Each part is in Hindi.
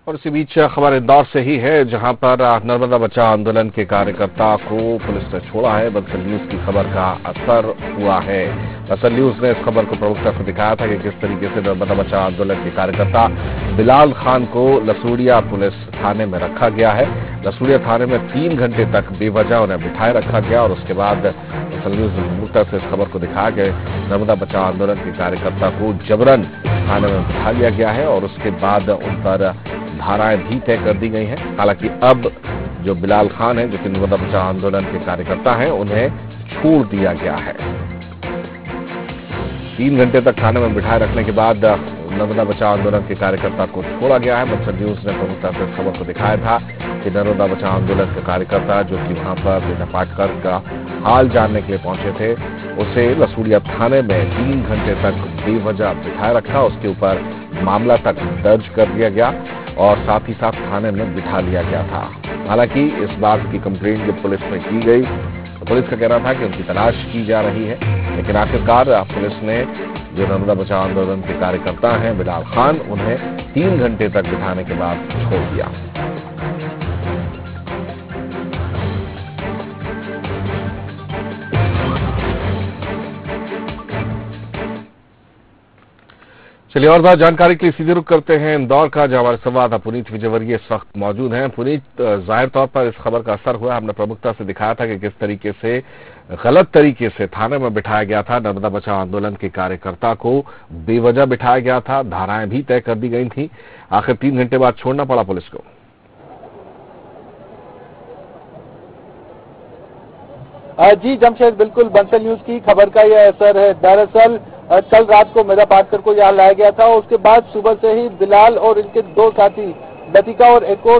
और इसी बीच खबर इंदौर से ही है, जहां पर नर्मदा बचाओ आंदोलन के कार्यकर्ता को पुलिस ने छोड़ा है। बंसल न्यूज की खबर का असर हुआ है। बंसल न्यूज ने इस खबर को प्रमुखता से दिखाया था कि किस तरीके से नर्मदा बचाओ आंदोलन के कार्यकर्ता बिलाल खान को लसूड़िया पुलिस थाने में रखा गया है। लसूड़िया थाने में 3 घंटे तक बेवजह उन्हें बिठाए रखा गया और उसके बाद बंसल न्यूज ने प्रमुखता से इस खबर को दिखाया कि नर्मदा बचाओ आंदोलन के कार्यकर्ता को जबरन थाने में बिठा लिया गया है और उसके बाद उन पर धाराएं भी तय कर दी गई हैं। हालांकि अब जो बिलाल खान है, जो कि नर्मदा बचाओ आंदोलन के कार्यकर्ता हैं, उन्हें छोड़ दिया गया है। 3 घंटे तक थाने में बिठाए रखने के बाद नर्मदा बचाओ आंदोलन के कार्यकर्ता को छोड़ा गया है। बंसल न्यूज ने प्रमुखता से इस खबर को दिखाया था कि नर्मदा बचाओ आंदोलन के कार्यकर्ता, जो कि वहां पर बेटा पाटकर का हाल जानने के लिए पहुंचे थे, उसे लसूड़िया थाने में 3 घंटे तक बेवजह बिठाए रखा। उसके ऊपर मामला तक दर्ज कर दिया गया और साथ ही साथ थाने में बिठा लिया गया था। हालांकि इस बात की कंप्लेंट जब पुलिस में की गई तो पुलिस का कहना था कि उनकी तलाश की जा रही है, लेकिन आखिरकार पुलिस ने जो नर्मदा बचाओ आंदोलन के कार्यकर्ता हैं बिलाल खान, उन्हें 3 घंटे तक बिठाने के बाद छोड़ दिया। चलिए और बात जानकारी के लिए सीधे रुख करते हैं इंदौर का, जहां हमारे संवाददाता पुनीत विजयवर्गीय इस वक्त मौजूद हैं। पुनीत, जाहिर तौर पर इस खबर का असर हुआ। हमने प्रमुखता से दिखाया था कि किस तरीके से गलत तरीके से थाने में बिठाया गया था। नर्मदा बचाओ आंदोलन के कार्यकर्ता को बेवजह बिठाया गया था, धाराएं भी तय कर दी गई थी। आखिर 3 घंटे बाद छोड़ना पड़ा पुलिस को। जी जमशेद, बिल्कुल बंसल न्यूज की खबर का यह असर है। दरअसल कल रात को मेधा पाटकर को यहाँ लाया गया था। उसके बाद सुबह से ही बिलाल और इनके 2 साथी लतिका और एक और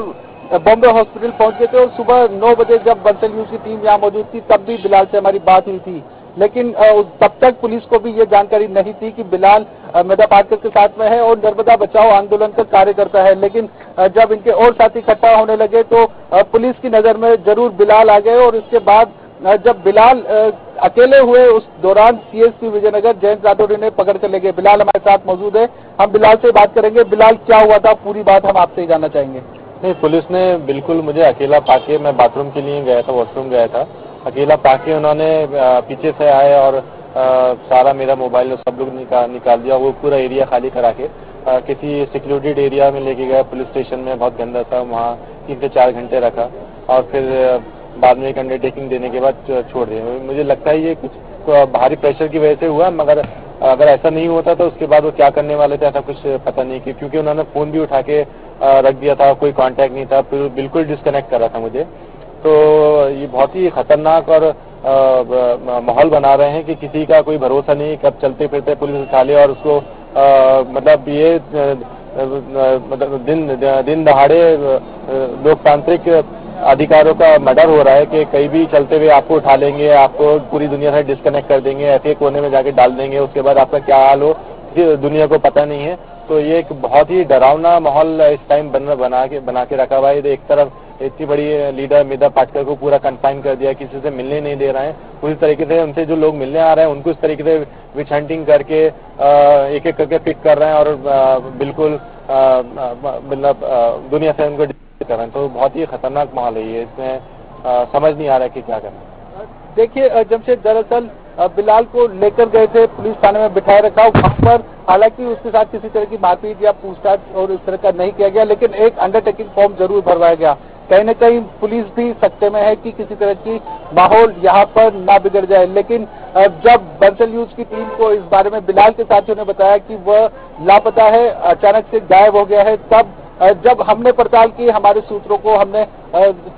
बॉम्बे हॉस्पिटल पहुंच गए थे और सुबह 9 बजे जब बंसल न्यूज की टीम यहाँ मौजूद थी तब भी बिलाल से हमारी बात हुई थी। लेकिन तब तक पुलिस को भी ये जानकारी नहीं थी कि बिलाल मेधा पाटकर के साथ में है और नर्मदा बचाओ आंदोलन का कार्यकर्ता है। लेकिन जब इनके और साथी इकट्ठा होने लगे तो पुलिस की नजर में जरूर बिलाल आ गए और इसके बाद जब बिलाल अकेले हुए उस दौरान सीएसपी विजयनगर जयंत राठौर ने पकड़ कर ले गए। बिलाल हमारे साथ मौजूद है, हम बिलाल से बात करेंगे। बिलाल, क्या हुआ था, पूरी बात हम आपसे ही जानना चाहेंगे। नहीं, पुलिस ने बिल्कुल मुझे अकेला पाके, मैं बाथरूम के लिए गया था, वॉशरूम गया था, अकेला पाके उन्होंने पीछे से आए और सारा मेरा मोबाइल सब लोग निकाल दिया। वो पूरा एरिया खाली करा के किसी सिक्योरिटेड एरिया में लेके गया पुलिस स्टेशन में, बहुत गंदा था, वहाँ 3 से 4 घंटे रखा और फिर बाद में एक अंडरटेकिंग देने के बाद छोड़ दिया। मुझे लगता है ये कुछ भारी प्रेशर की वजह से हुआ, मगर अगर ऐसा नहीं होता तो उसके बाद वो क्या करने वाले थे ऐसा कुछ पता नहीं, क्योंकि उन्होंने फोन भी उठा के रख दिया था, कोई कांटेक्ट नहीं था, बिल्कुल डिस्कनेक्ट कर रहा था मुझे। तो ये बहुत ही खतरनाक और माहौल बना रहे हैं कि किसी का कोई भरोसा नहीं, कब चलते फिरते पुलिस उठा ले और उसको मतलब ये मतलब दिन दहाड़े लोकतांत्रिक अधिकारों का मर्डर हो रहा है कि कहीं भी चलते हुए आपको उठा लेंगे, आपको पूरी दुनिया से डिस्कनेक्ट कर देंगे, ऐसे कोने में जाके डाल देंगे, उसके बाद आपका क्या हाल हो दुनिया को पता नहीं है। तो ये एक बहुत ही डरावना माहौल इस टाइम बना के रखा हुआ है। एक तरफ इतनी बड़ी लीडर मेधा पाटकर को पूरा कन्फाइन कर दिया, किसी से मिलने नहीं दे रहे हैं। पूरी तरीके से उनसे जो लोग मिलने आ रहे हैं उनको इस तरीके से विच हंटिंग करके एक एक करके पिक कर रहे हैं और बिल्कुल मतलब दुनिया से उनको कर रहे हैं। तो बहुत ही खतरनाक माहौल है ये, इसमें समझ नहीं आ रहा है कि क्या करना। देखिए जमशेद, दरअसल बिलाल को लेकर गए थे, पुलिस थाने में बिठाए रखा वहां पर, हालांकि उसके साथ किसी तरह की मारपीट या पूछताछ और इस तरह का नहीं किया गया, लेकिन एक अंडरटेकिंग फॉर्म जरूर भरवाया गया। कहीं न कहीं पुलिस भी सकते में है कि किसी तरह की माहौल यहाँ पर ना बिगड़ जाए। लेकिन जब बंसल न्यूज की टीम को इस बारे में बिलाल के साथियों ने बताया कि वह लापता है, अचानक से गायब हो गया है, तब जब हमने पड़ताल की, हमारे सूत्रों को हमने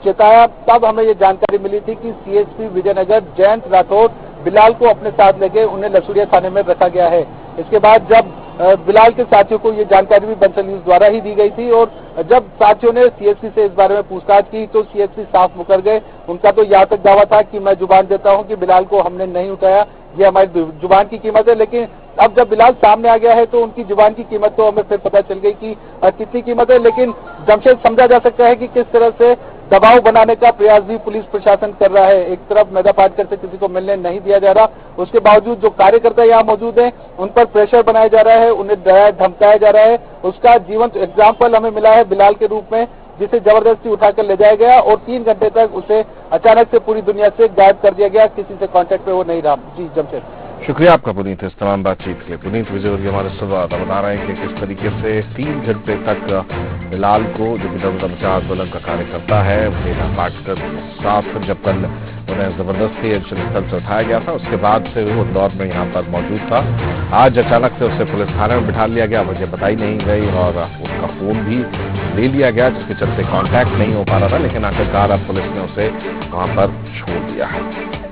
चेताया, तब हमें ये जानकारी मिली थी कि सीएसपी विजयनगर जयंत राठौर बिलाल को अपने साथ लेके उन्हें लसूड़िया थाने में रखा गया है। इसके बाद जब बिलाल के साथियों को ये जानकारी भी बंसल न्यूज द्वारा ही दी गई थी और जब साथियों ने सीएसपी से इस बारे में पूछताछ की तो सीएसपी साफ मुकर गए। उनका तो यहाँ तक दावा था कि मैं जुबान देता हूँ कि बिलाल को हमने नहीं उठाया, ये हमारी जुबान की कीमत है। लेकिन अब जब बिलाल सामने आ गया है तो उनकी जुबान की कीमत तो हमें फिर पता चल गई कि कितनी कीमत है। लेकिन जमशेद, समझा जा सकता है कि किस तरह से दबाव बनाने का प्रयास भी पुलिस प्रशासन कर रहा है। एक तरफ मेधा पाटकर से किसी को मिलने नहीं दिया जा रहा, उसके बावजूद जो कार्यकर्ता यहाँ मौजूद हैं उन पर प्रेशर बनाया जा रहा है, उन्हें डराया धमकाया जा रहा है। उसका जीवंत एग्जाम्पल हमें मिला है बिलाल के रूप में, जिसे जबरदस्ती उठाकर ले जाया गया और 3 घंटे तक उसे अचानक से पूरी दुनिया से गायब कर दिया गया, किसी से कांटेक्ट पे वो नहीं रहा। जी जमशेद, शुक्रिया आपका पुनीत इस तमाम बातचीत के लिए। पुनीत विजयवर्गीय हमारे संवाददाता बता रहे हैं कि किस तरीके से 3 घंटे तक बिलाल को, जो कि नर्मदा बचाओ आंदोलन का कार्यकर्ता है, मेधा पाटकर साथ जब कल उन्हें जबरदस्ती अनशन स्थल से उठाया गया था, उसके बाद से वो इंदौर में यहाँ पर मौजूद था। आज अचानक से उसे पुलिस थाने में बिठा लिया गया, वजह बताई नहीं गई और उसका फोन भी ले लिया गया, जिसके चलते कांटेक्ट नहीं हो पा रहा था। लेकिन आखिरकार अब पुलिस ने उसे वहां पर छोड़ दिया है।